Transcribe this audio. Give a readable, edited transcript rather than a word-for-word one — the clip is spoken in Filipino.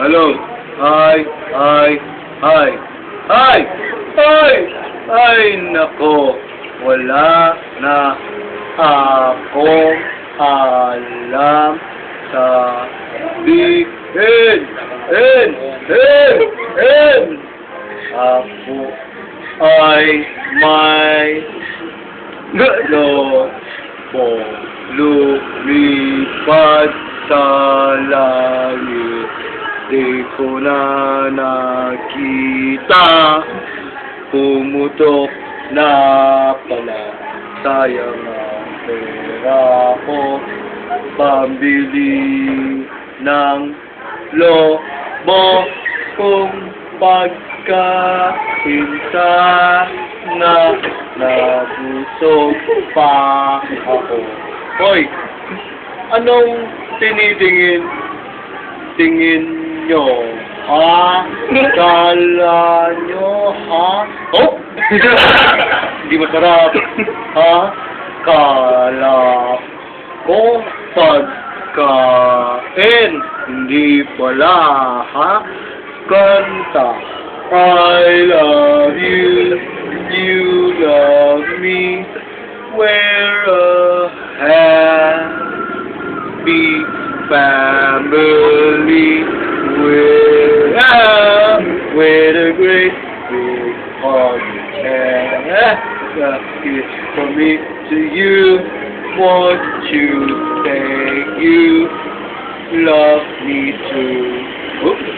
Hello. Hi. Hi. Hi. Hi. Hi. Ay, nako. Wala na akong alam sabihin. Ako ay may po lumipad sa langit. Di ko na nakita, pumutok na pala. Sayang ang pera ko, pambili ng lobo kong pagkain. Sana nabusog pa ako. Hoy! Anong tingin nyo? Ha? Kala nyo, ha? Oh! Hindi masarap. Ha? Kala ko pagkain. Hindi pala, ha? Kanta. I love you. You love me. We're a happy family. With a great big heart and it's from me to you. Want you, thank you, love me too. Oops.